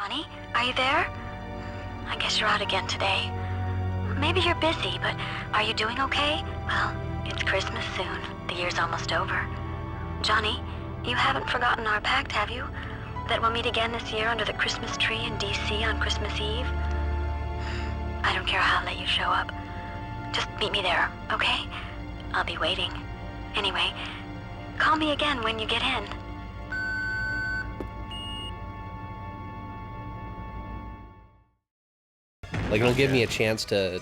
Johnny, are you there? I guess you're out again today. Maybe you're busy, but are you doing okay? Well, it's Christmas soon. The year's almost over. Johnny, you haven't forgotten our pact, have you? That we'll meet again this year under the Christmas tree in D.C. on Christmas Eve? I don't care how late you show up. Just meet me there, okay? I'll be waiting. Anyway, call me again when you get in. Like, it'll give me a chance to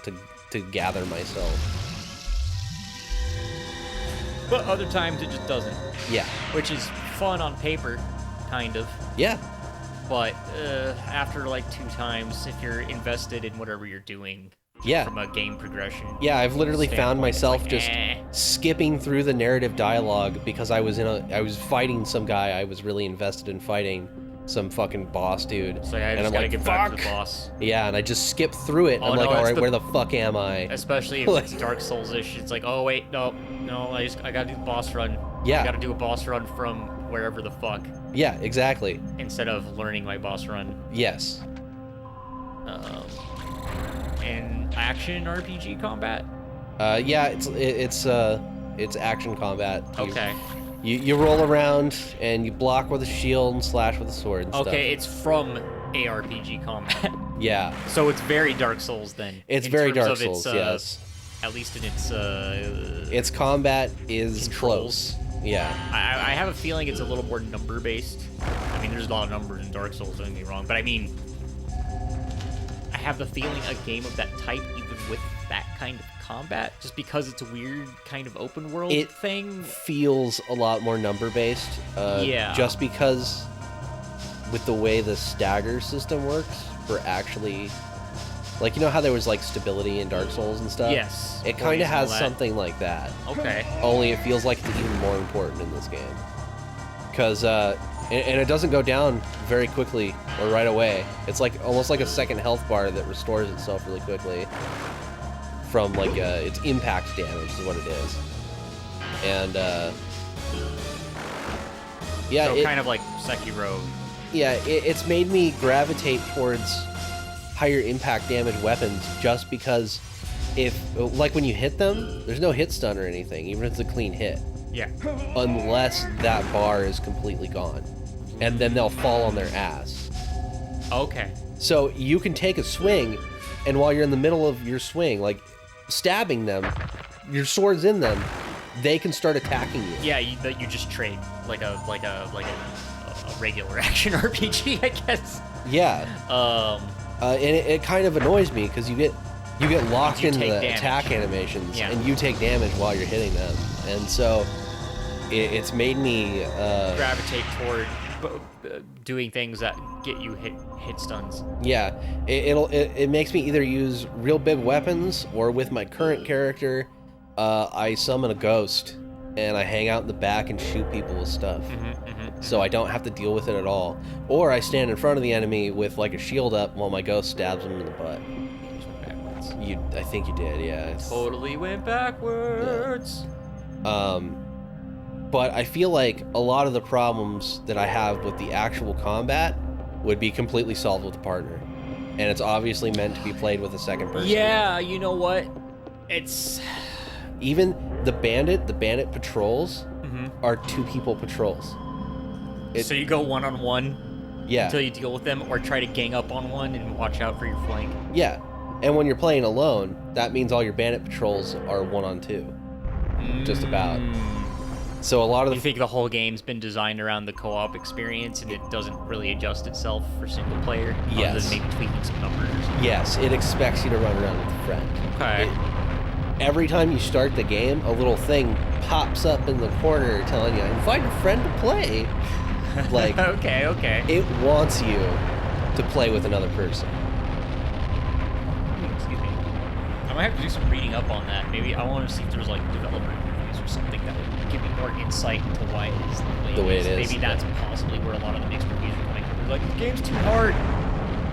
gather myself. But other times it just doesn't. Yeah. Which is fun on paper, kind of. Yeah. But after like 2 times, if you're invested in whatever you're doing, Yeah. from a game progression. Yeah, I've literally found standpoint, myself it's like, just skipping through the narrative dialogue because I was fighting some guy I was really invested in fighting, some fucking boss dude. So yeah, I and just I'm gotta like, get back to fuck. the boss. Yeah, and I just skip through it. And Oh, I'm like, no, all it's right, the- where the fuck am I? Especially if it's Dark Souls-ish, it's like, oh wait, no, I gotta do the boss run. Yeah. I gotta do a boss run from wherever the fuck, Yeah, exactly. instead of learning my boss run. Yes. And action RPG combat. Yeah, it's action combat. Okay. You roll around and you block with a shield and slash with a sword and Okay, it's from ARPG combat. Yeah. So it's very Dark Souls then. It's in very terms Dark of its, Souls, yes. At least in its Its combat is controls. close. Yeah. I have a feeling it's a little more number based. I mean, there's a lot of numbers in Dark Souls, don't get me wrong, but I mean, I have the feeling a game of that type, even with that kind of combat, just because it's a weird kind of open world thing, feels a lot more number based. Yeah. Just because with the way the stagger system works for actually, like, you know how there was like stability in Dark Souls and stuff? Yes. It kind of Poison, has all that. something like that. Okay. Only it feels like it's even more important in this game. Because, and it doesn't go down very quickly or right away. It's like almost like a second health bar that restores itself really quickly from like its impact damage is what it is. And yeah, So kind of like Sekiro. yeah, it's made me gravitate towards higher impact damage weapons just because if, like, when you hit them, there's no hit stun or anything, even if it's a clean hit. Yeah. Unless that bar is completely gone. And then they'll fall on their ass. Okay. So you can take a swing, and while you're in the middle of your swing, like stabbing them, your sword's in them, they can start attacking you. Yeah, you just trade like a regular action RPG, I guess. Yeah. And it kind of annoys me because you get locked You into the take damage. attack animations, Yeah. and you take damage while you're hitting them, and so it's made me gravitate toward doing things that get you hit stuns. yeah. It makes me either use real big weapons, or with my current character, I summon a ghost and I hang out in the back and shoot people with stuff. So I don't have to deal with it at all. Or I stand in front of the enemy with like a shield up while my ghost stabs him in the butt. I think you did, yeah. Totally went backwards. But I feel like a lot of the problems that I have with the actual combat would be completely solved with a partner. And it's obviously meant to be played with a second person. Yeah, you know what? It's Even the bandit patrols are 2 people patrols. so you go one-on-one Yeah. until you deal with them, or try to gang up on one and watch out for your flank. Yeah. And when you're playing alone, that means all your bandit patrols are 1-on-2. Just about. So a lot of You think the whole game's been designed around the co-op experience, and it doesn't really adjust itself for single player? Yes. Other than maybe tweaking some numbers or something? Yes, it expects you to run around with a friend. Okay. Every time you start the game, a little thing pops up in the corner telling you, invite a friend to play. Like, Okay. it wants you to play with another person. Excuse me. I might have to do some reading up on that. Maybe I want to see if there's like developer interviews or something that would give me more insight into why it is The way it is. Maybe that's possibly where a lot of the mixed reviews are coming from. They're like, the game's too hard.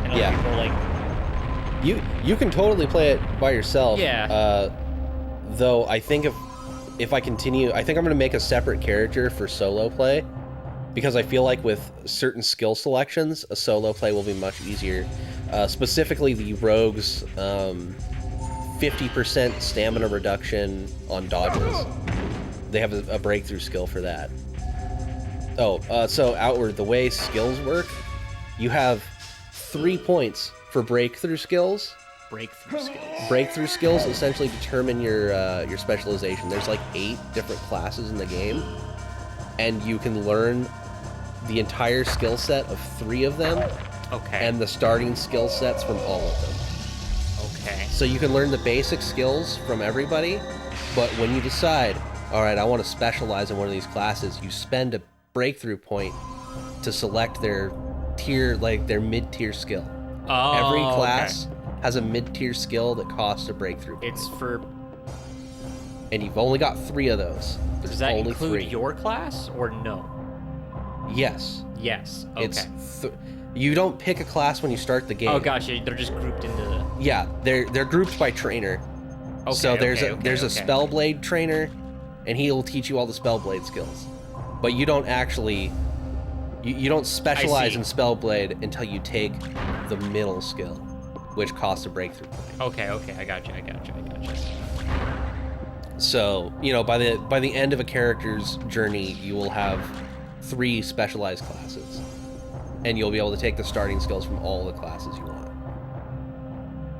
And other Yeah. people are like, You can totally play it by yourself. Yeah. Though I think if I continue, I think I'm going to make a separate character for solo play, because I feel like with certain skill selections, a solo play will be much easier. Specifically, the rogues, 50% stamina reduction on dodges. They have a breakthrough skill for that. So Outward, the way skills work, you have 3 points for breakthrough skills. Breakthrough skills essentially determine your specialization. There's like 8 different classes in the game, and you can learn the entire skill set of 3 of them. Okay. And the starting skill sets from all of them. Okay. So you can learn the basic skills from everybody, but when you decide, all right, I want to specialize in one of these classes, you spend a breakthrough point to select their tier, like their mid-tier skill. Oh, every class has a mid-tier skill that costs a breakthrough point. It's for... And you've only got 3 of those. Does that only include 3. your class or no? Yes. Yes. Okay. You don't pick a class when you start the game. Oh gosh, they're just grouped into... Yeah, they're grouped by trainer. Okay, so there's a okay. Spellblade trainer, and he'll teach you all the Spellblade skills. But you don't actually... You don't specialize in Spellblade until you take the middle skill, which costs a breakthrough point. Okay, I got you. So, by the end of a character's journey, you will have 3 specialized classes. And you'll be able to take the starting skills from all the classes you want.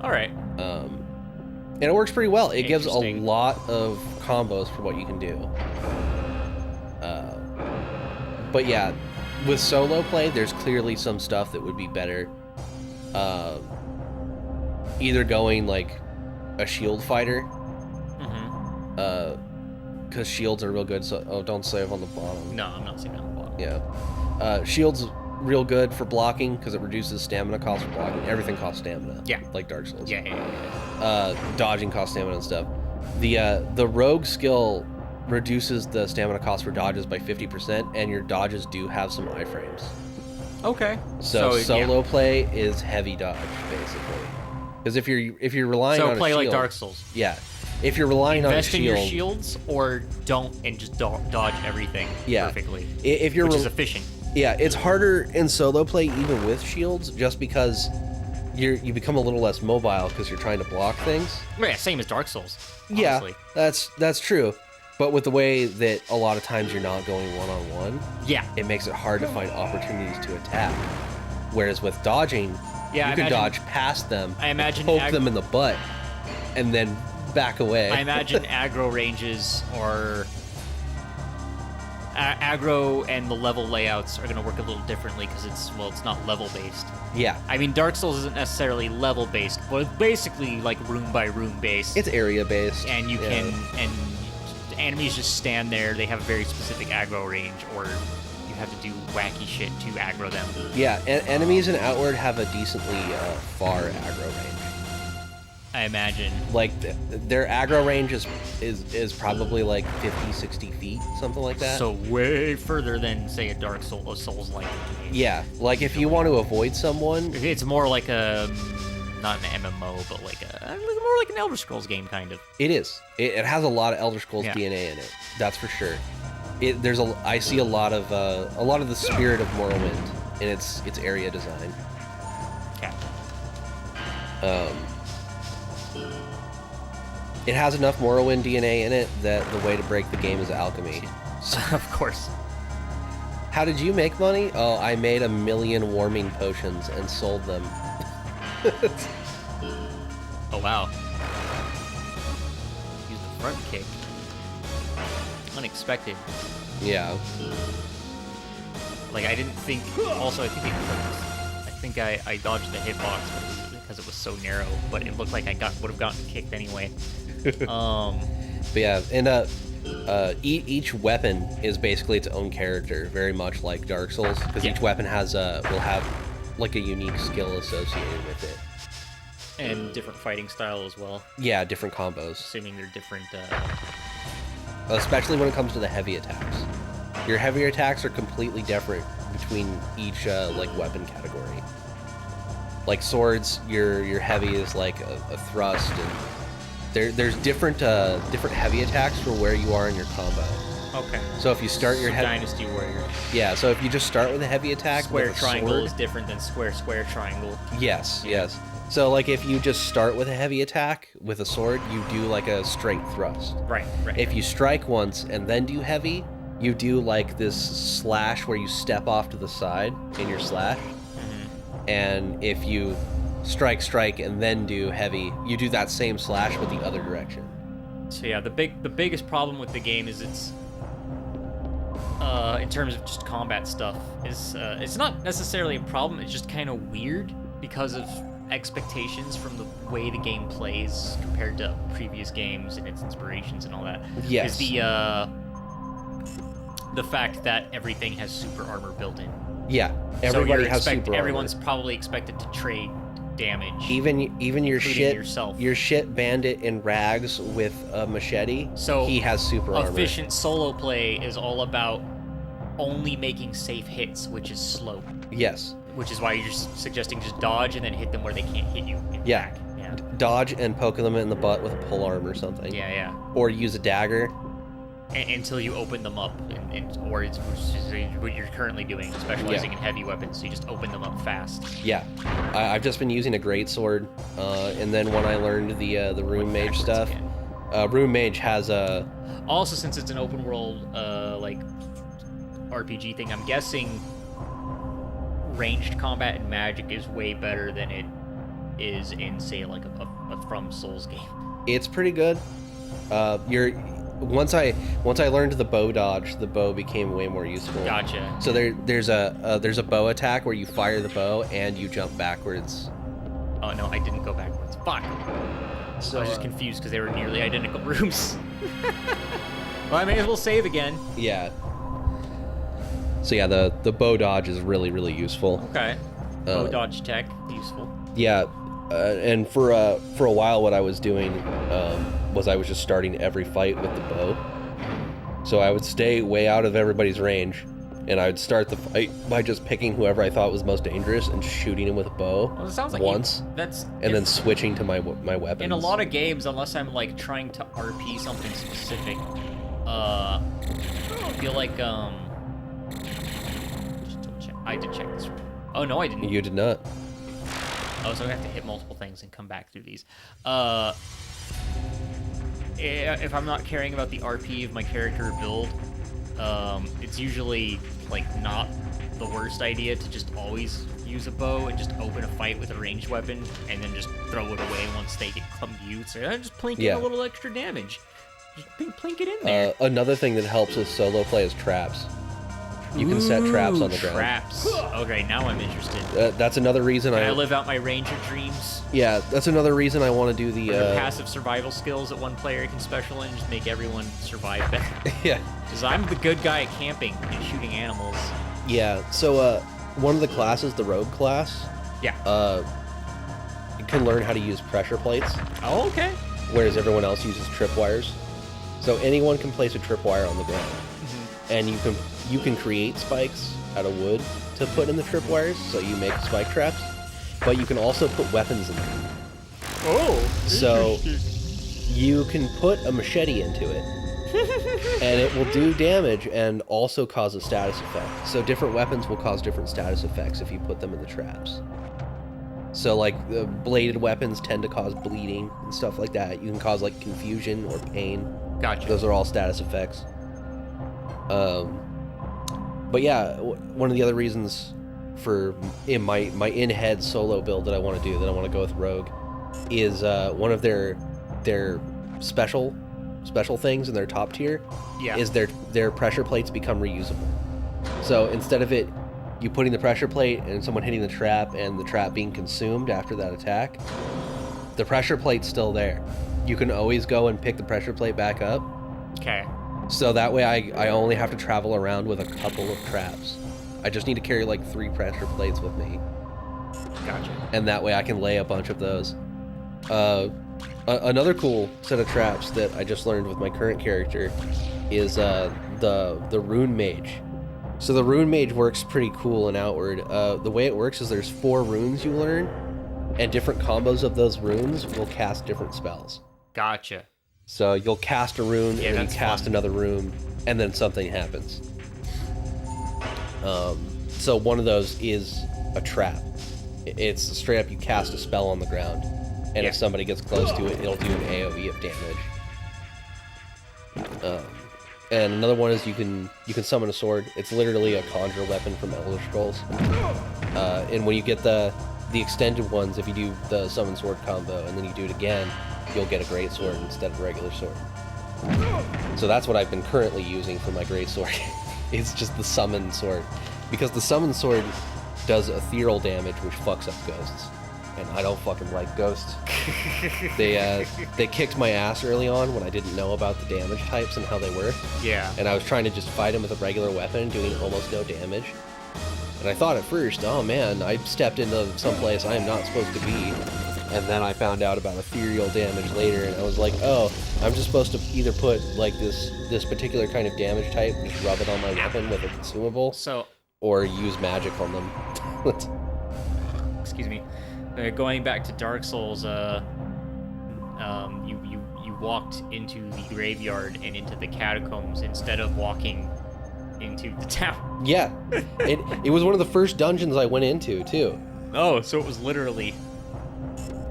All right. And it works pretty well. It gives a lot of combos for what you can do. But yeah, with solo play, there's clearly some stuff that would be better. Either going like a shield fighter. Because shields are real good. So don't save on the bottom. No, I'm not saving on the bottom. Yeah. Shields real good for blocking because it reduces stamina cost for blocking. Everything costs stamina. Yeah. Like Dark Souls. Yeah. Dodging costs stamina and stuff. The rogue skill reduces the stamina cost for dodges by 50%, and your dodges do have some iframes. Okay. So solo play is heavy dodge basically. Because if you're relying on a play shield, like Dark Souls. Yeah. If you're relying on a invest in shield, your shields or don't and just dodge everything perfectly. If you're which is efficient. Yeah, it's harder in solo play even with shields, just because you become a little less mobile because you're trying to block things. Yeah, same as Dark Souls. Honestly. Yeah, that's true. But with the way that a lot of times you're not going one-on-one, it makes it hard to find opportunities to attack. Whereas with dodging, you can dodge past them, poke them in the butt, and then back away. I imagine aggro ranges or aggro and the level layouts are going to work a little differently because it's not level based. Yeah. I mean, Dark Souls isn't necessarily level based, but it's basically like room by room based. It's area based. And you can, and enemies just stand there. They have a very specific aggro range, or you have to do wacky shit to aggro them. Yeah, enemies in Outward have a decently far aggro range. I imagine. Like, their aggro range is probably like 50, 60 feet, something like that. So way further than, say, a Dark Souls-like game. Yeah, like if you want to avoid someone... It's more like a... not an MMO, but more like an Elder Scrolls game, kind of. It is. It has a lot of Elder Scrolls DNA in it. That's for sure. I see a lot of the spirit of Morrowind in its area design. Okay. It has enough Morrowind DNA in it that the way to break the game is alchemy. Of course. How did you make money? Oh, I made 1 million warming potions and sold them. Oh, wow. Use the front kick. Unexpected. Yeah. Like, I didn't think... Also, I think I dodged the hitbox because it was so narrow, but it looked like I would have gotten kicked anyway. But yeah, and each weapon is basically its own character, very much like Dark Souls, because each weapon will have like a unique skill associated with it. And different fighting style as well. Yeah, different combos. Assuming they're different... Especially when it comes to the heavy attacks. Your heavier attacks are completely different between each like weapon category. Like swords, your heavy is like a thrust, and there's different heavy attacks for where you are in your combo. Okay. So if you start your Dynasty Warriors. Yeah, so if you just start with a heavy attack, Square with a triangle sword, is different than square triangle. Yes, yes. So like if you just start with a heavy attack with a sword, you do like a straight thrust. Right. If you strike once and then do heavy, you do like this slash where you step off to the side in your slash. And if you strike and then do heavy, you do that same slash but the other direction. So yeah, the biggest problem with the game is it's in terms of just combat stuff is it's not necessarily a problem, it's just kind of weird because of expectations from the way the game plays compared to previous games and its inspirations and all that. Yes. Is the fact that everything has super armor built in. Yeah, everybody has super armor. Everyone's probably expected to trade damage. Even your shit yourself. Your shit bandit in rags with a machete. So he has super armor. Efficient solo play is all about only making safe hits, which is slow. Yes. Which is why you're just suggesting just dodge and then hit them where they can't hit you. Yeah. Dodge and poke them in the butt with a pole arm or something. Yeah. Or use a dagger. Until you open them up, or it's what you're currently doing, specializing in heavy weapons, so you just open them up fast. Yeah, I've just been using a greatsword, and then when I learned the rune mage stuff, rune mage has a. Also, since it's an open world like RPG thing, I'm guessing ranged combat and magic is way better than it is in, say, like a From Souls game. It's pretty good. Once I learned the bow dodge, the bow became way more useful. Gotcha. So there's a bow attack where you fire the bow and you jump backwards. Oh no, I didn't go backwards. Fuck. So I was just confused because they were nearly identical rooms. Well, I may as well save again. Yeah. So yeah, the bow dodge is really, really useful. Okay. Bow dodge tech, useful. Yeah, and for a while, what I was doing was I was just starting every fight with the bow. So I would stay way out of everybody's range, and I would start the fight by just picking whoever I thought was most dangerous and shooting him with a bow once, then switching to my weapons. In a lot of games, unless I'm like trying to RP something specific, I feel like I did check this. Oh no, I didn't. You did not. Oh, so I have to hit multiple things and come back through these. If I'm not caring about the RP of my character build, it's usually like not the worst idea to just always use a bow and just open a fight with a ranged weapon and then just throw it away once they come to you. So just plink in a little extra damage. Just plink it in there. Another thing that helps with solo play is traps. You can set traps on the ground. Traps. Okay, now I'm interested. That's another reason I live out my ranger dreams. Yeah, that's another reason I want to do the passive survival skills that one player can special in, just make everyone survive better. Yeah. Because I'm the good guy at camping and shooting animals. Yeah. So one of the classes, the rogue class. Yeah. You can learn how to use pressure plates. Oh, okay. Whereas everyone else uses tripwires. So anyone can place a tripwire on the ground, and you can create spikes out of wood to put in the tripwires, so you make spike traps, but you can also put weapons in them. Oh, so you can put a machete into it, and it will do damage and also cause a status effect. So different weapons will cause different status effects if you put them in the traps. So like the bladed weapons tend to cause bleeding and stuff like that. You can cause like confusion or pain. Gotcha. Those are all status effects. But yeah, one of the other reasons for in my in-head solo build that I want to do, that I want to go with Rogue, is one of their special things in their top tier is their pressure plates become reusable. So instead of you putting the pressure plate and someone hitting the trap and the trap being consumed after that attack, the pressure plate's still there. You can always go and pick the pressure plate back up. Okay. So that way I only have to travel around with a couple of traps. I just need to carry like 3 pressure plates with me. Gotcha. And that way I can lay a bunch of those. Another cool set of traps that I just learned with my current character is the rune mage. So the rune mage works pretty cool in Outward. The way it works is there's 4 runes you learn, and different combos of those runes will cast different spells. Gotcha. So you'll cast a rune, Yeah, and then you that's cast fun. another rune, and then something happens. So one of those is a trap. It's straight up you cast a spell on the ground, and if somebody gets close to it, it'll do an AoE of damage. And another one is you can summon a sword. It's literally a conjure weapon from Elder Scrolls. And when you get the extended ones, if you do the summon sword combo and then you do it again, you'll get a great sword instead of a regular sword. So that's what I've been currently using for my great sword. It's just the summon sword, because the summon sword does ethereal damage, which fucks up ghosts, and I don't fucking like ghosts. They kicked my ass early on when I didn't know about the damage types and how they work. Yeah. And I was trying to just fight him with a regular weapon, doing almost no damage. And I thought at first, oh man, I stepped into someplace I am not supposed to be. And then I found out about ethereal damage later, and I was like, oh, I'm just supposed to either put like this particular kind of damage type, just rub it on my weapon with a consumable, So, or use magic on them. excuse me. Going back to Dark Souls, you walked into the graveyard and into the catacombs instead of walking into the town. Yeah, it was one of the first dungeons I went into too. Oh, so it was literally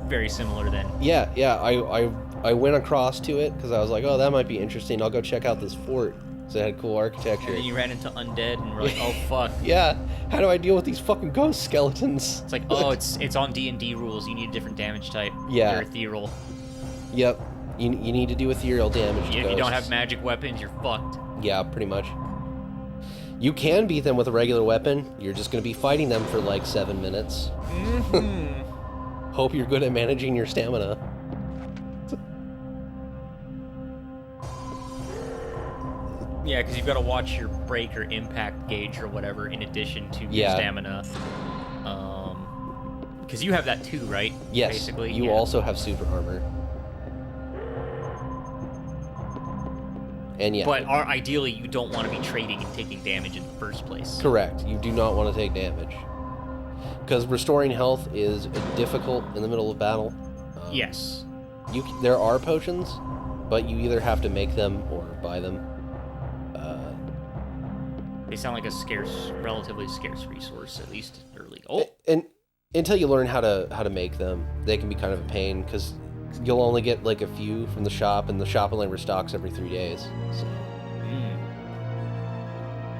very similar then. Yeah, I went across to it because I was like, oh, that might be interesting. I'll go check out this fort. So it had cool architecture. And then you ran into undead and were like, oh fuck. Yeah, how do I deal with these fucking ghost skeletons? It's like, oh, it's on D&D rules. You need a different damage type. Yeah. You're ethereal. Yep, you need to do ethereal damage to If you don't ghosts. have magic weapons, you're fucked. Yeah, pretty much. You can beat them with a regular weapon. You're just going to be fighting them for like 7 minutes. Mm-hmm. Hope you're good at managing your stamina. Yeah, because you've got to watch your break or impact gauge or whatever in addition to your stamina. Because you have that too, right? Yes, Basically, you also have super armor. And yeah. But ideally, you don't want to be trading and taking damage in the first place. Correct. You do not want to take damage. Because restoring health is difficult in the middle of battle. Yes. There are potions, but you either have to make them or buy them. They sound like a relatively scarce resource, at least early. Oh, And until you learn how to make them, they can be kind of a pain, because you'll only get like a few from the shop, and the shop only restocks every 3 days.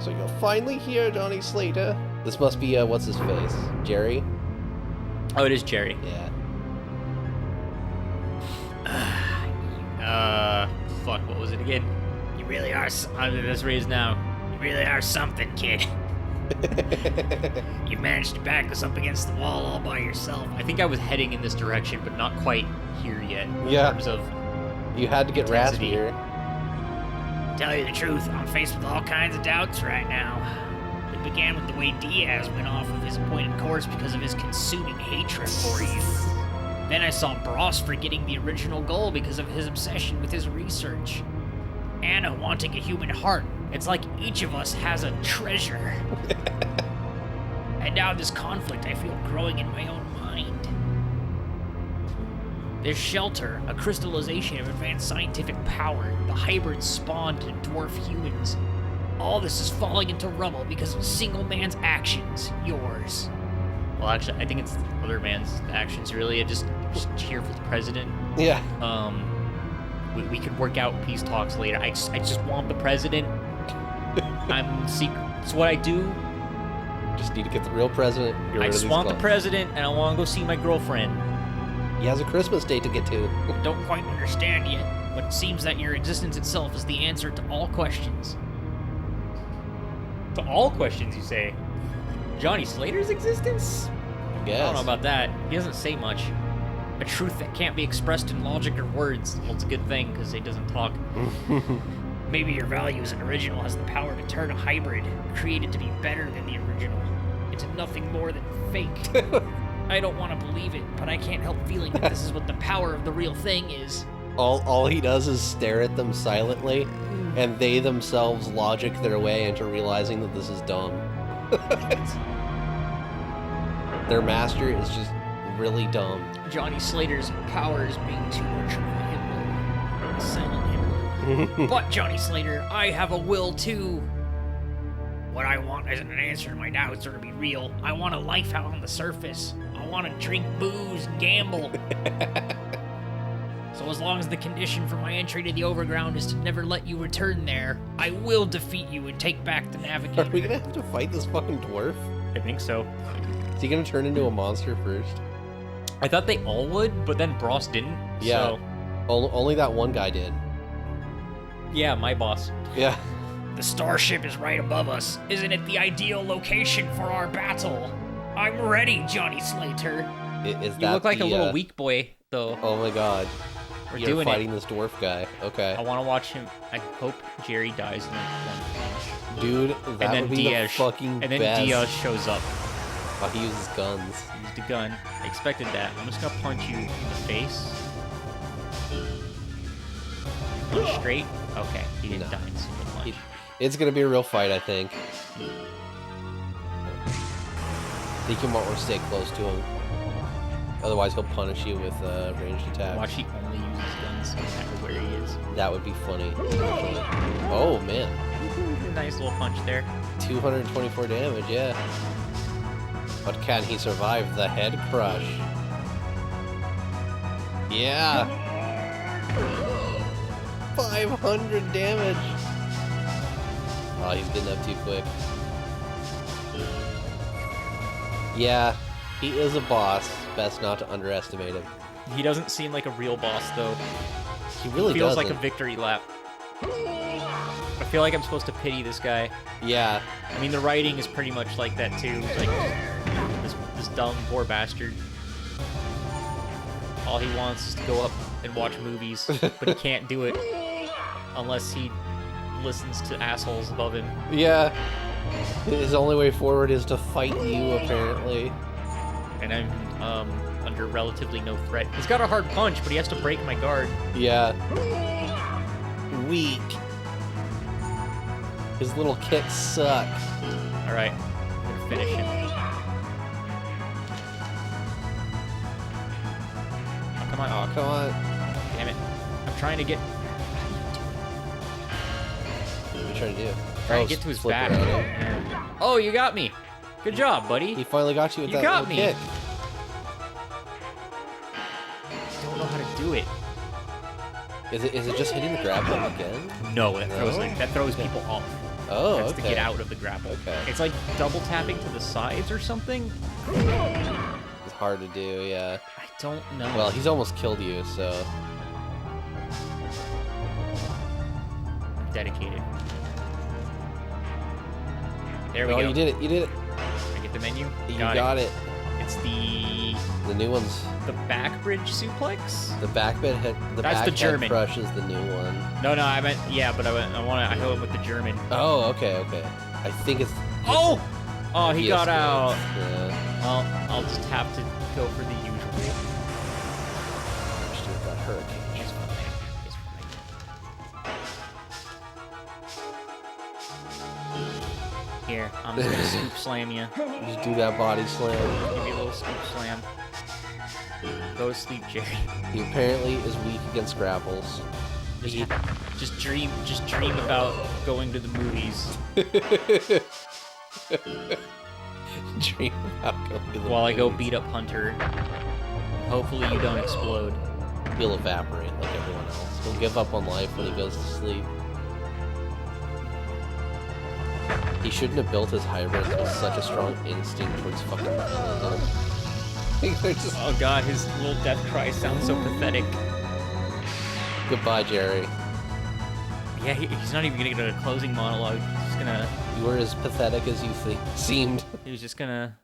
So you're finally here, Johnny Slater. This must be what's his face, Jerry. Oh, it is Jerry. Yeah. Fuck, what was it again? You really are. Let's raise now. You really are something, kid. You managed to back us up against the wall all by yourself. I think I was heading in this direction, but not quite here yet. Yeah. In terms of You had to get intensity. raspier. Tell you the truth, I'm faced with all kinds of doubts right now. It began with the way Diaz went off of his appointed course because of his consuming hatred for you. Then I saw Bros forgetting the original goal because of his obsession with his research. Anna wanting a human heart. It's like each of us has a treasure. And now this conflict I feel growing in my own mind. This shelter, a crystallization of advanced scientific power, the hybrids spawned to dwarf humans. All this is falling into rubble because of a single man's actions, yours. Well, actually, I think it's the other man's actions, really. Just cheer for the president. Yeah. We could work out peace talks later. I just want the president. I'm secret. It's what I do. Just need to get the real president. Get rid I of just these want the clones. president, and I want to go see my girlfriend. He has a Christmas date to get to. Don't quite understand yet, but it seems that your existence itself is the answer to all questions. To all questions, you say? Johnny Slater's existence? I guess. I don't know about that. He doesn't say much. A truth that can't be expressed in logic or words. Well, it's a good thing, because he doesn't talk. Maybe your value as an original has the power to turn a hybrid, created to be better than the original, into nothing more than fake. I don't want to believe it, but I can't help feeling that this is what the power of the real thing is. All he does is stare at them silently, and they themselves logic their way into realizing that this is dumb. Their master is just really dumb. Johnny Slater's power is being too much of a him. silent him. But, Johnny Slater, I have a will too. What I want isn't an answer to my doubts or to be real. I want a life out on the surface. I want to drink booze and gamble. So as long as the condition for my entry to the overground is to never let you return there, I will defeat you and take back the Navigator. Are we gonna have to fight this fucking dwarf? I think so. Is he gonna turn into a monster first? I thought they all would, but then Bros didn't. Yeah. So, Only that one guy did. yeah, my boss. Yeah. The starship is right above us. Isn't it the ideal location for our battle? I'm ready, Johnny Slater. Is that You look like the, a little weak boy, though. Oh my god. We're You're doing fighting it. this dwarf guy. Okay. I want to watch him. I hope Jerry dies in one punch. Dude, that And then would be Diaz, the fucking and then best. Diaz shows up. Oh, he uses guns. Used a gun. I expected that. I'm just gonna punch you in the face. Punch straight. Okay, he didn't No. die in a single punch. It's gonna be a real fight, I think. I think you might want to stay close to him. Otherwise, he'll punish you with ranged attacks. Watch, he only uses guns no matter where he is. That would be funny. Actually. Oh man, Nice little punch there. 224 damage. Yeah. But can he survive the head crush? Yeah. 500 damage. Oh, he's getting up too quick. Yeah, he is a boss. Best not to underestimate him. He doesn't seem like a real boss, though. He really Feels doesn't. like a victory lap. I feel like I'm supposed to pity this guy. Yeah. I mean, the writing is pretty much like that, too. Like, this dumb, poor bastard. All he wants is to go up and watch movies, but he can't do it unless he listens to assholes above him. Yeah. His only way forward is to fight you, apparently. And I'm under relatively no threat. He's got a hard punch, but he has to break my guard. Yeah. Weak. His little kicks suck. Alright, I'm gonna finish him. Oh, come on. Oh, come on. Damn it. I'm trying to get... What are you trying to do? Trying to get to his flip back. around him. Yeah. Oh, you got me. Good job, buddy. He finally got you with You that got little me. kick. Don't know how to do it. Is it just hitting the grab button again? No, that throws No? that throws people off. Oh, That's okay. to get out of the grapple. Okay. It's like double tapping to the sides or something. It's hard to do, yeah. I don't know. Well, he's almost killed you, so... I'm dedicated. There we Oh, go. you did it, you did it. I get the menu. You got it. It's the The new one's... back bridge suplex. The back bed head... The That's back the head German. crush is the new one. No, I meant but I went with the German. Oh, okay, okay. I think it's... Oh! Oh, he got PS out. Yeah. Well, I'll just have to go for the usual. Just do that hurricane. It's fine. It's fine. Here, I'm just gonna scoop slam you. Just do that body slam. Give you a little scoop slam. Go to sleep, Jerry. He apparently is weak against grapples. Just dream about going to the movies Dream about going to the while I go movies. beat up Hunter. Hopefully you don't explode. He'll evaporate like everyone else. He'll give up on life when he goes to sleep. He shouldn't have built his hybrids with such a strong instinct towards fucking realism. They're just... Oh god, his little death cry sounds so pathetic. Goodbye, Jerry. Yeah, he's not even gonna get a closing monologue. He's just gonna... You were as pathetic as you seemed. He was just gonna...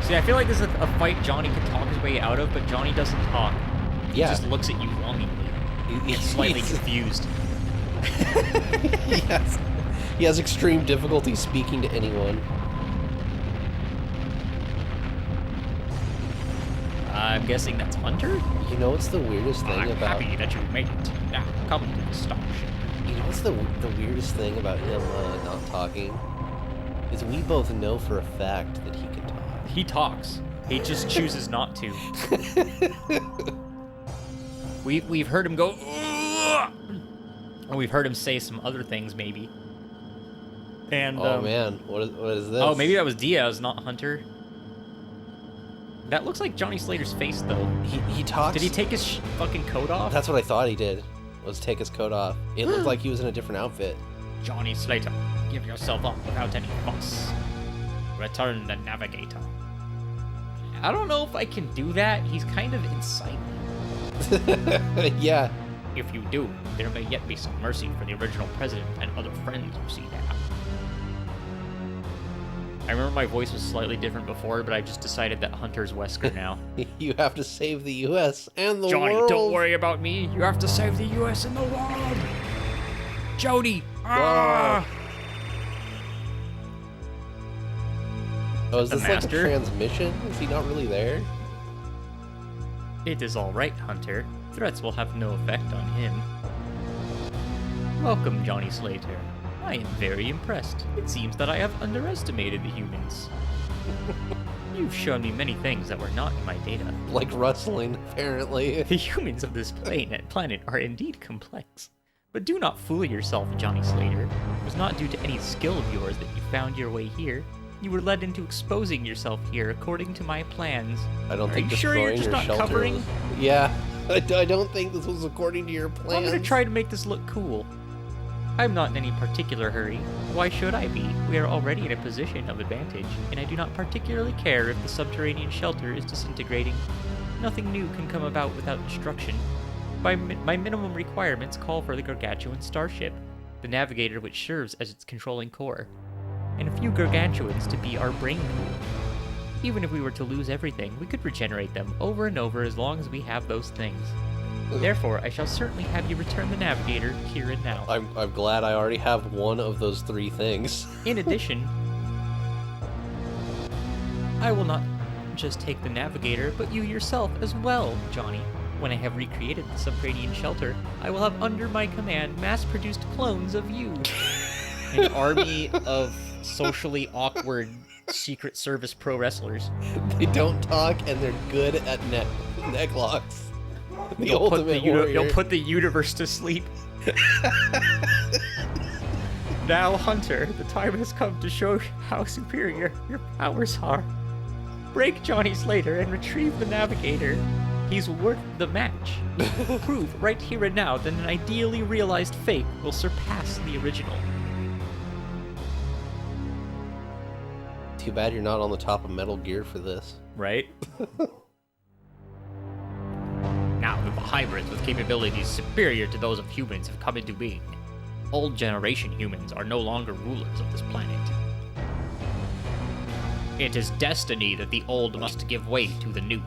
See, I feel like this is a fight Johnny can talk his way out of, but Johnny doesn't talk. He Yeah. just looks at you longingly. He's slightly confused. Yes. He has extreme difficulty speaking to anyone. I'm guessing that's Hunter? You know what's the weirdest thing I'm about... happy that you made it. Now, come to the starship. You know what's the weirdest thing about him not talking? Is we both know for a fact that he can talk. He talks. He just chooses not to. We've heard him go, "Ugh!" And we've heard him say some other things, maybe. And Oh man, what is this? oh, maybe that was Diaz, not Hunter. That looks like Johnny Slater's face, though. He talks. Did he take his fucking coat off? That's what I thought he did. Was take his coat off. It looked like he was in a different outfit. Johnny Slater, give yourself up without any fuss. Return the navigator. I don't know if I can do that. He's kind of inside me. Yeah. If you do, there may yet be some mercy for the original president and other friends you see now. I remember my voice was slightly different before, but I just decided that Hunter's Wesker now. You have to save the U.S. and the Johnny, world. don't worry about me. You have to save the U.S. and the world. Jody. Ah! Oh, is The this like a master? transmission? Is he not really there? It is all right, Hunter. Threats will have no effect on him. Welcome, Johnny Slater. I am very impressed. It seems that I have underestimated the humans. You've shown me many things that were not in my data. Like rustling, apparently. The humans of this planet are indeed complex. But do not fool yourself, Johnny Slater. It was not due to any skill of yours that you found your way here. You were led into exposing yourself here according to my plans. I don't think you sure destroying you're just your not shelter covering? was- Yeah, I don't think this was according to your plans. I'm gonna try to make this look cool. I'm not in any particular hurry. Why should I be? We are already in a position of advantage, and I do not particularly care if the subterranean shelter is disintegrating. Nothing new can come about without destruction. My minimum requirements call for the gargantuan starship, the navigator which serves as its controlling core, and a few gargantuans to be our brain pool. Even if we were to lose everything, we could regenerate them over and over as long as we have those things. Therefore, I shall certainly have you return the navigator here and now. I'm glad I already have one of those three things. In addition, I will not just take the navigator, but you yourself as well, Johnny. When I have recreated the subterranean shelter, I will have under my command mass-produced clones of you. An army of socially awkward Secret Service pro wrestlers. They don't talk and they're good at neck locks. The You'll ultimate warrior. you'll put the universe to sleep. Now, Hunter, the time has come to show how superior your powers are. Break Johnny Slater and retrieve the navigator. He's worth the match. Prove right here and now that an ideally realized fate will surpass the original. Too bad you're not on the top of Metal Gear for this. Right? Now that the hybrids with capabilities superior to those of humans have come into being, old generation humans are no longer rulers of this planet. It is destiny that the old must give way to the new,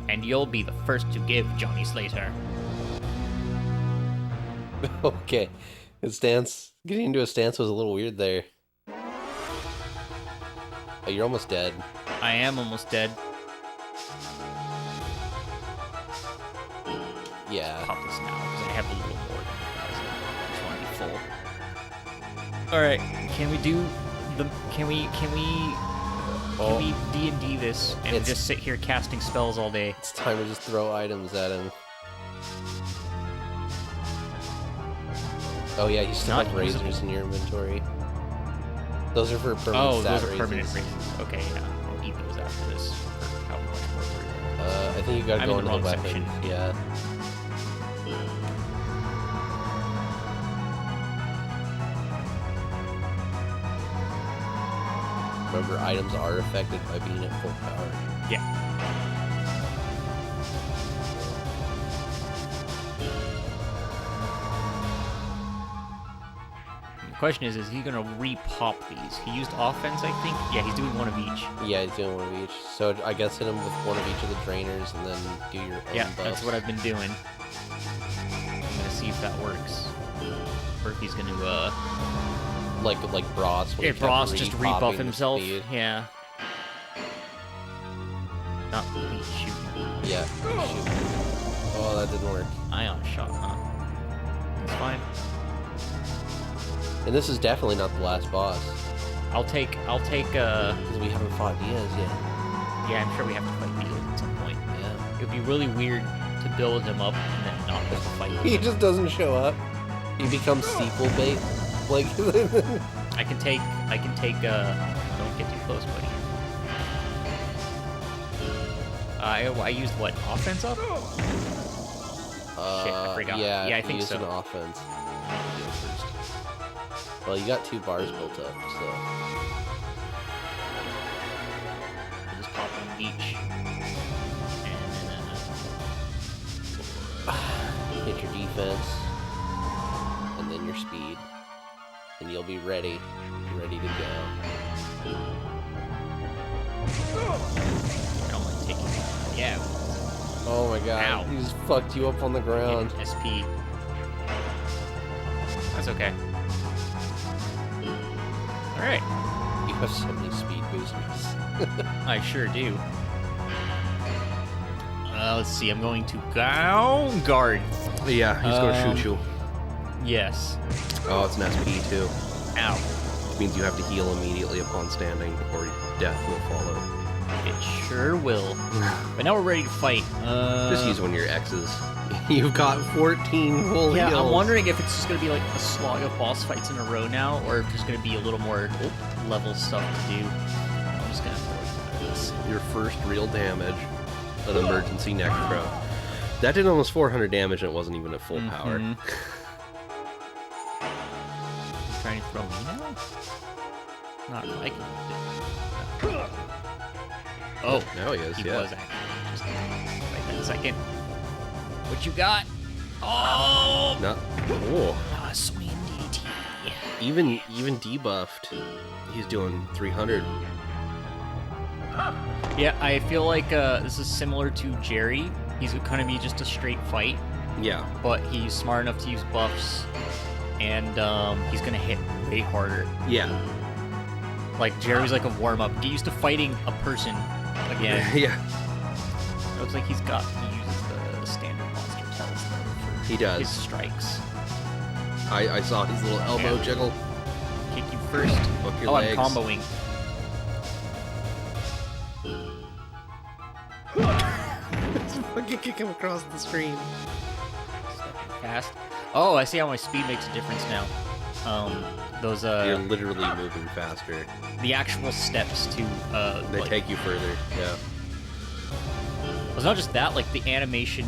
and you'll be the first to give, Johnny Slater. Okay. His stance, getting into a stance was a little weird there. Oh, you're almost dead. I am almost dead. Yeah. Pop this now, because I have a little more than 1,000. I just want to be full. Alright, can we do the... Can we D&D this and It's- just sit here casting spells all day? It's time to just throw items at him. Oh yeah, you still Not have razors in your inventory. Those are for permanent Oh, stat those are permanent raises. raises. Okay, yeah. I'll eat those after this. For how much more? I think you gotta I'm go in the into the wrong weapon. section. Yeah. Remember, items are affected by being at full power. Yeah. The question is he gonna re-pop these? He used offense, I think? Yeah, he's doing one of each. Yeah, he's doing one of each. So I guess hit him with one of each of the drainers and then do your own Yeah, buffs. that's what I've been doing. I'm gonna see if that works. Or if he's gonna, Like Bros. when he if kept Ross just re-popping rebuff the himself. speed. Yeah. Not me shooting. Yeah. Shoot. Oh, that didn't work. Ion shot, huh? It's fine. And this is definitely not the last boss, I'll take, because we haven't fought Diaz yet. yeah, I'm sure we have to fight Diaz at some point. Yeah. It would be really weird to build him up and then not just to fight. He just doesn't show up. He becomes sequel bait. Like I can take, don't get too close, buddy. I used what, offense up? Shit, I forgot. Yeah, I think use so. an offense. Well, you got 2 bars built up, so. I'll just pop on each. And Hit your defense, and then your speed, and you'll be ready to go. I don't like taking it. Yeah. Oh my god, Ow. he just fucked you up on the ground. SP. That's okay. Alright. You have so many speed boosters. I sure do. Let's see, I'm going to go guard. Yeah, he's gonna shoot you. Yes. Oh, it's an SP too. Ow. Which means you have to heal immediately upon standing, or death will follow. It sure will. But now we're ready to fight. Just use one of your X's. You've got 14 full Yeah, heals. I'm wondering if it's just going to be like a slog of boss fights in a row now, or if there's going to be a little more level stuff to do. I'm just going to throw this. Your first real damage, an emergency necro. That did almost 400 damage and it wasn't even at full power. You trying to throw me now? Not like it. Oh, Now he is, he yeah. was actually. Just wait that second. What you got? Oh! Not, oh. Ah, swing DT. Even debuffed, he's doing 300. Yeah, I feel like this is similar to Jerry. He's going to be just a straight fight, Yeah. but he's smart enough to use buffs, and he's going to hit way harder. Yeah. Like, Jerry's like a warm-up. Get used to fighting a person again. Yeah. Looks like he uses the standard monster telescope for He does. his strikes. I saw his little elbow Yeah. jiggle. Kick you first. Hook your Oh, legs. I'm comboing. Fucking kick him across the screen. Fast. Oh, I see how my speed makes a difference now. Those You're literally moving faster. the actual steps to They like, take you further. Yeah. It's not just that, like the animation.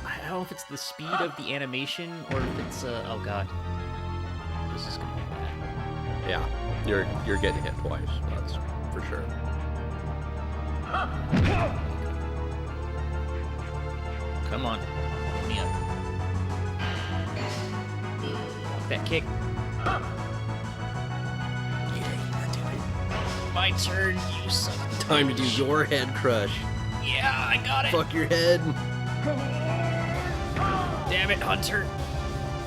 I don't know if it's the speed of the animation or if it's oh god, this is gonna be bad. Yeah. You're getting hit twice. That's for sure. Come on, get me up. Block that kick. My turn, you son. Time to do your head crush. Yeah, I got it. Fuck your head. Damn it, Hunter.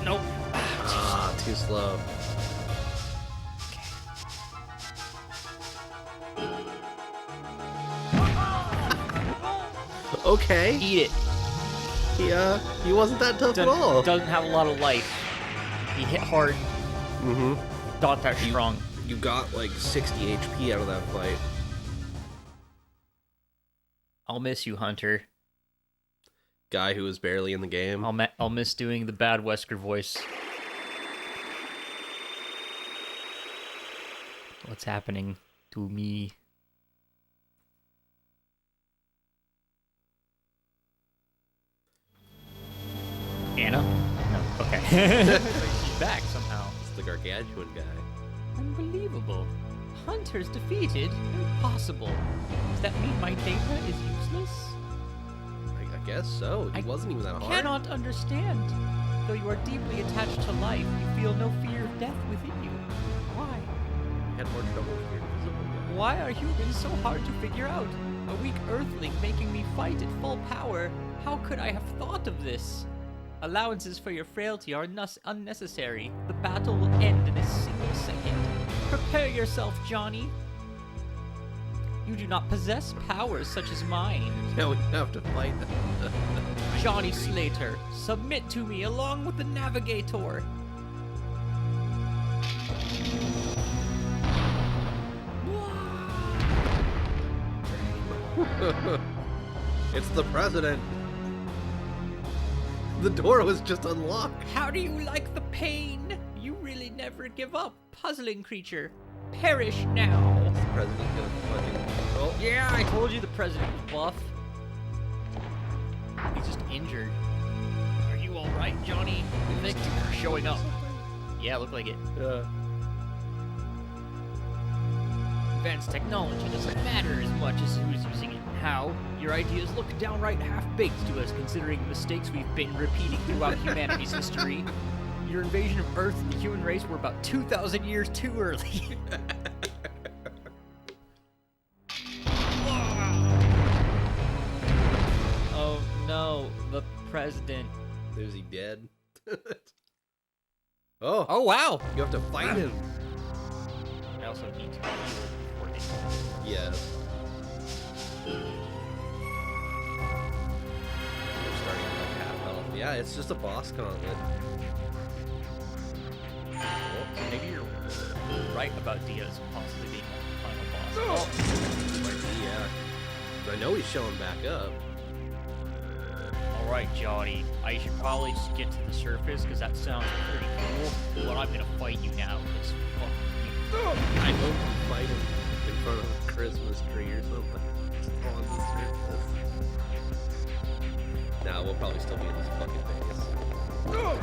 Nope. Ah, too slow. Okay. Eat it. He wasn't that tough at all. Doesn't have a lot of life. He hit hard. Mm-hmm. Not that strong. You got like 60 HP out of that fight. I'll miss you, Hunter. Guy who was barely in the game. I'll miss doing the bad Wesker voice. What's happening to me? Anna? No. Okay. She's back somehow. It's the gargantuan guy. Unbelievable. Hunter's defeated? Impossible. Does that mean my data is useless? I guess so. He I wasn't even that hard. Cannot understand. Though you are deeply attached to life, you feel no fear of death within you. Why? Had more trouble with your invisible guy. Why are humans so hard to figure out? A weak earthling making me fight at full power. How could I have thought of this? Allowances for your frailty are unnecessary. The battle will end in a single second. Prepare yourself, Johnny. You do not possess powers such as mine. Now we have to fight them. Johnny Slater, submit to me along with the Navigator. It's the president. The door was just unlocked. How do you like the pain? You really never give up, puzzling creature. Perish now. Is the president gonna fucking... Oh, Yeah, I told you the president was buff. He's just injured. Are you alright, Johnny? Thank you for showing up. Yeah, look like it. Advanced technology doesn't matter as much as who's using it and how. Your ideas look downright half-baked to us, considering the mistakes we've been repeating throughout humanity's history. Your invasion of Earth and the human race were about 2,000 years too early. Oh no, the president. is he dead? Oh, Oh wow! you have to fight him. I also need to heal before they... Yeah. We're starting at like half health. Yeah, it's just a boss gauntlet. Well, maybe you're right about Diaz possibly being the final boss. Oh, might be, yeah. I know he's showing back up. Alright, Johnny. I should probably just get to the surface, because that sounds pretty cool. But I'm gonna fight you now, because fuck you. I hope you fight him in front of a Christmas tree or something. On the surface. Nah, we'll probably still be in this fucking phase. Oh,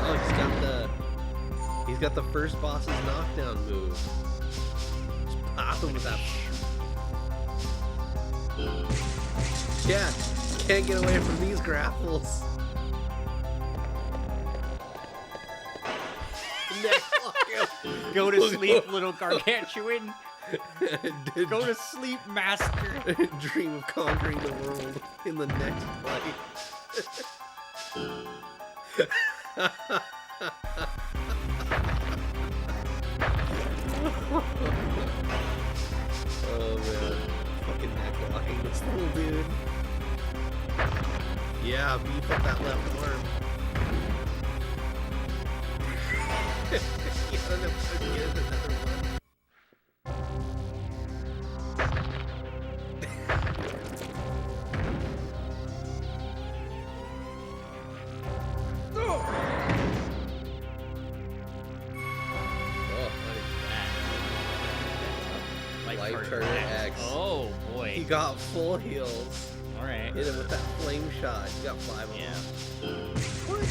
he's got the first boss's knockdown move. Just pop him with that. Yeah, can't get away from these grapples. Go to sleep, little gargantuan. Go to sleep, master. Dream of conquering the world in the next fight. Oh man, fucking neck locking this little dude. Yeah, beef up that left arm. Yeah, no, again, another one. Light Charter X. Oh boy. He got full heals. Alright. Hit him with that flame shot. He got 5 of them. Yeah. What?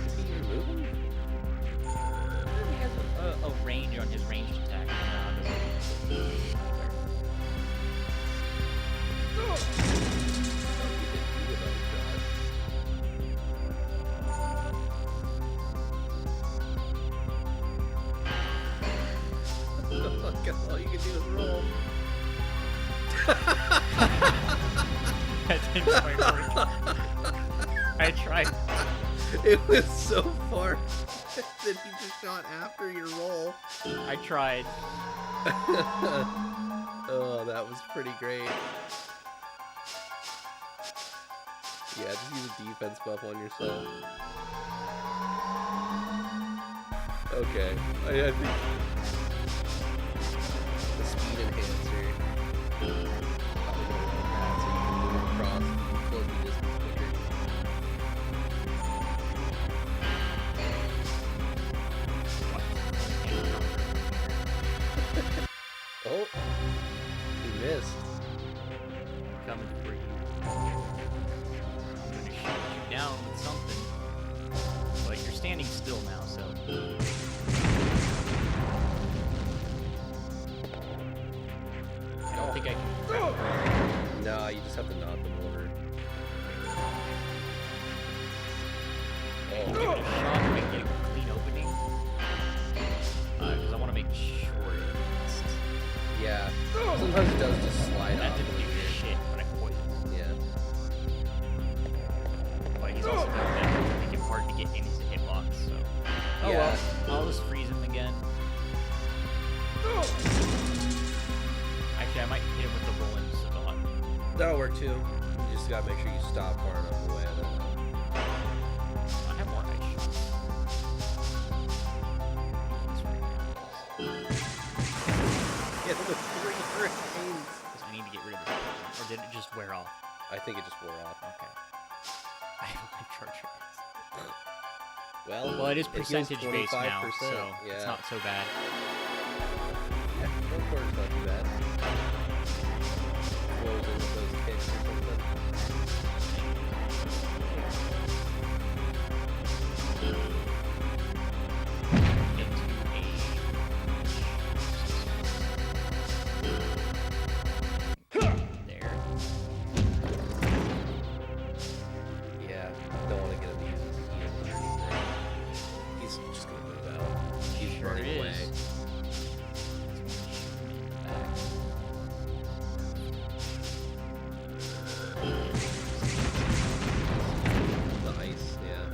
Is he even moving? He has a range on his ranged attack. All you can do is roll. That didn't quite work. I tried. It was so far that he just shot after your roll. I tried. Oh, that was pretty great. Yeah, just use a defense buff on yourself. Okay, I think the speed enhancer. Probably gonna run that so you can move across and close the distance quicker. Oh, he missed. Coming for you. I'm gonna shoot you down with something. But you're standing still now, so. I don't think I can. No, you just have to knock them over. Give it a shot to make it a clean opening. Because I want to make sure it missed. Yeah, sometimes it does just slide That off. didn't do shit when I poisoned. Yeah. But he's also got that to make it hard to get in his hitbox, so. Oh Yeah. well, I'll just freeze him again. Actually, I might hit him with the rolling spot. That'll work too. You just gotta make sure you stop far enough away. I have more ice shots. Yeah, look, 3 hurricanes. Because I need to get rid of this poison. Or did it just wear off? I think it just wore off. Okay. I have a life charger. Well, Well, it is heals percentage based now, 25%, so yeah. it's not so bad. Yeah, 1 quarter's not too bad. Flows in with those kicks or something. There. Yeah, don't want to get him to use his heal or anything. He's just gonna move out. He's Sure running is. away. Nice, yeah.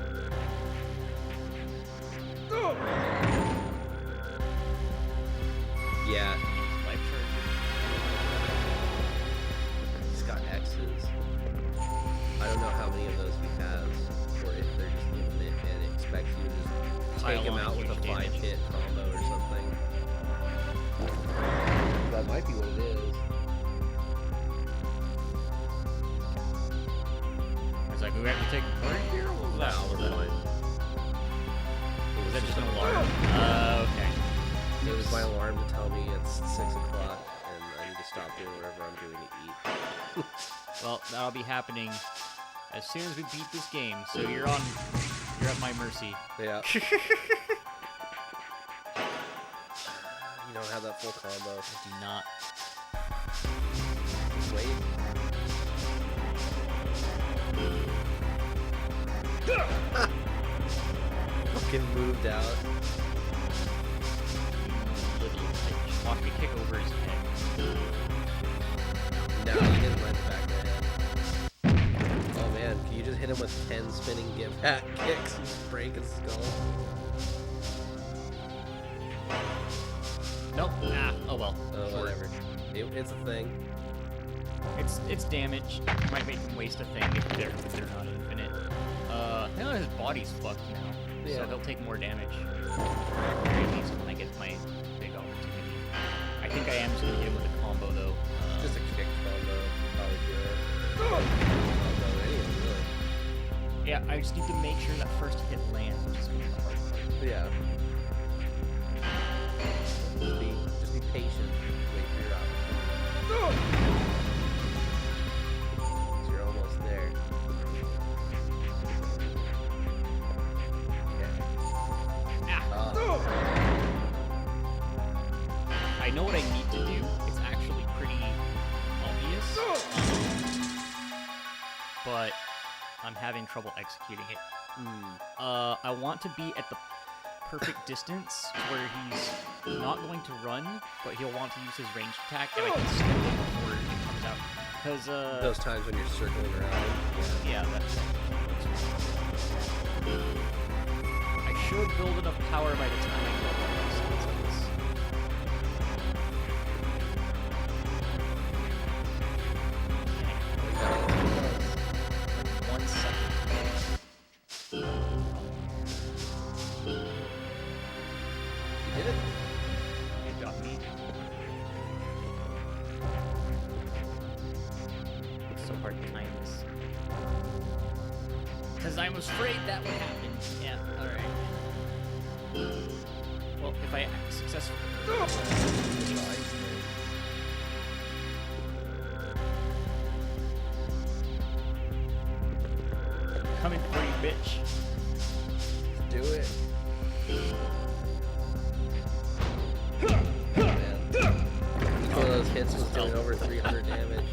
Yeah, Life charger. he's got X's. I don't know how many of those he has, or if they're just infinite and it expects you to just Pile take him on out with a huge damage. 5-hit combo or something. That might be what it is. I was like, we have to take a break here? What was that? No, we're fine. Was that just an alarm? Okay. It was my alarm to tell me it's 6 o'clock and I need to stop doing whatever I'm doing to eat. Well, that'll be happening as soon as we beat this game. So you're at my mercy. Yeah. You don't have that full combo. I do not. Wait. Fucking moved out. Little bitch. Watch me kick over his head. No, you didn't land the back of the head. Oh man, can you just hit him with 10 spinning give back kicks and break his skull? Nope. Ah. Oh well. Oh, Sure. whatever. It's a thing. It's damage. Might make him waste a thing if they're not infinite. I know his body's fucked now, Yeah. so he'll take more damage. At least when I get my big opportunity. I think I am just gonna hit him with a combo though. Just a kick combo. Probably do it. Combo anyway, really. Yeah, I just need to make sure that first hit lands, which is gonna be the hard part. Yeah. Just be patient. Wait for your opportunity. You're almost there. Okay. Ah. I know what I need to do. It's actually pretty obvious. But I'm having trouble executing it. I want to be at the perfect distance where he's not going to run, but he'll want to use his ranged attack, and I can slow him before it comes out. Because, Those times when you're circling around. yeah, that's... I should build enough power by the time I go to this. Like 1 second. You did it. You got me. It's so hard to time this. Because I was afraid that would happen. Yeah, alright. Well, if I successfully... Coming for you, bitch. Do it. Man. Each one of those hits was doing over 300 damage.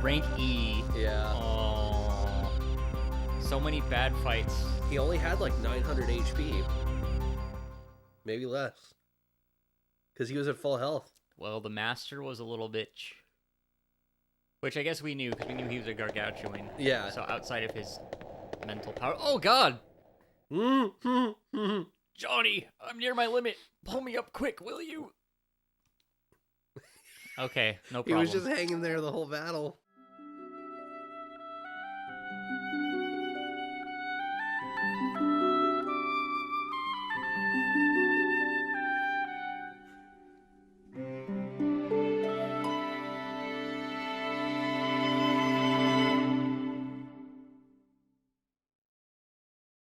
Rank E. Yeah. Oh, so many bad fights. He only had like 900 HP. Maybe less. Because he was at full health. Well, the master was a little bitch. Which I guess we knew, because we knew he was a gargantuan. Yeah. So outside of his mental power... Oh, God! Johnny, I'm near my limit. Pull me up quick, will you? Okay, no He problem. was just hanging there the whole battle.